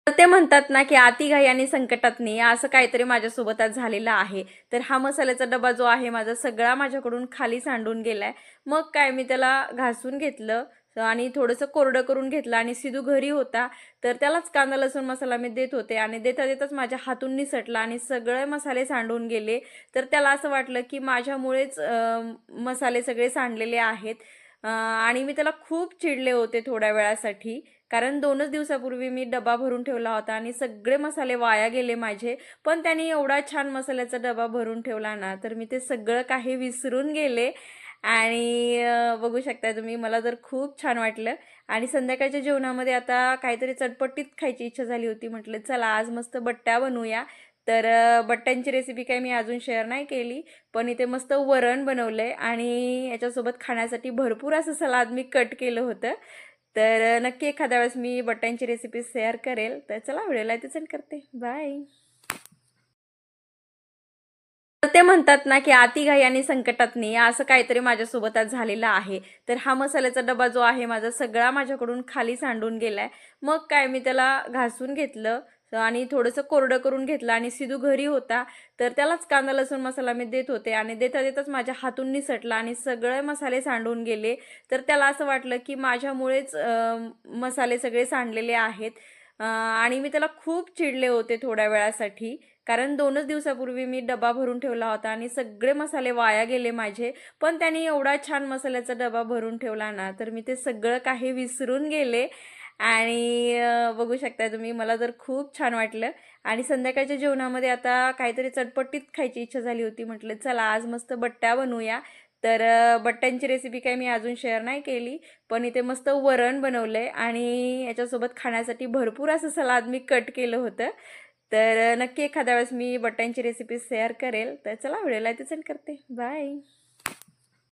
तर ते म्हणतात ना, की "अति घाई आणि संकटात नाही." असं काहीतरी माझ्यासोबत आज झालेलं आहे. तर हा मसाल्याचा डबा जो आहे माझा सगळा माझ्याकडून खाली सांडून गेलाय. मग काय मी त्याला घासून घेतलं आणि थोडंसं कोरडं करून घेतलं आणि सिधू घरी होता. तर त्यालाच कांदा लसूण मसाला मी देत होते आणि देता-देताच माझ्या हातून निसटला आणि सगळे मसाले सांडून गेले. तर त्याला असं वाटलं, की माझ्यामुळेच मसाले सगळे सांडलेले आहेत. आणि मी त्याला खूप चिडले होते थोड्या वेळासाठी. कारण 2च दिवसापूर्वी मी डबा भरून ठेवला होता आणि सगळे मसाले वाया गेले माझे. पण त्याने एवढा छान मसाल्याचा डबा भरून ठेवला ना, तर मी ते सगळं काही विसरून गेले आणि बघू शकता तुम्ही मला तर खूप छान वाटलं आणि संध्याकाळच्या जेवणामध्ये आता काहीतरी चटपटीत खायची इच्छा झाली होती. म्हटलं चला आज मस्त बट्ट्या बनवूया. तर बट्ट्यांची रेसिपी काही मी अजून शेअर नाही केली. पण इथे मस्त वरण बनवलंय आणि याच्यासोबत खाण्यासाठी भरपूर असं सलाद मी कट केलं होतं. तर नक्की एखाद्या वेळेस मी बटाट्यांची रेसिपी शेअर करेल. तर चला व्हिडिओला इथेच एंड करते. बाय. तर ते म्हणतात ना, की "अति घाई आणि संकटात नाही." असं काहीतरी माझ्यासोबत आज झालेलं आहे. तर हा मसाल्याचा डबा जो आहे माझा सगळा माझ्याकडून खाली सांडून गेलाय. मग काय मी त्याला घासून घेतलं आणि थोडंसं कोरडं करून घेतलं आणि सिधू घरी होता. तर त्यालाच कांदा लसूण मसाला मी देत होते आणि देता-देताच माझ्या हातून निसटला आणि सगळे मसाले सांडून गेले. तर त्याला असं वाटलं, की माझ्यामुळेच मसाले सगळे सांडलेले आहेत. आणि मी त्याला खूप चिडले होते थोड्या वेळासाठी. कारण 2च दिवसापूर्वी मी डबा भरून ठेवला होता आणि सगळे मसाले वाया गेले माझे. पण त्याने एवढा छान मसाल्याचा डबा भरून ठेवला ना, तर मी ते सगळं काही विसरून गेले आणि बघू शकता तुम्ही मला तर खूप छान वाटलं आणि संध्याकाळच्या जेवणामध्ये आता काहीतरी चटपटीत खायची इच्छा झाली होती. म्हटलं चला आज मस्त बट्ट्या बनवूया. तर बट्ट्यांची रेसिपी काही मी अजून शेअर नाही केली. पण इथे मस्त वरण बनवलंय आणि याच्यासोबत खाण्यासाठी भरपूर असं सलाद मी कट केलं होतं. तर नक्की एखाद्या वेळेस मी बटाट्यांची रेसिपी शेअर करेल. तर चला व्हिडिओला इथेच एंड करते. बाय.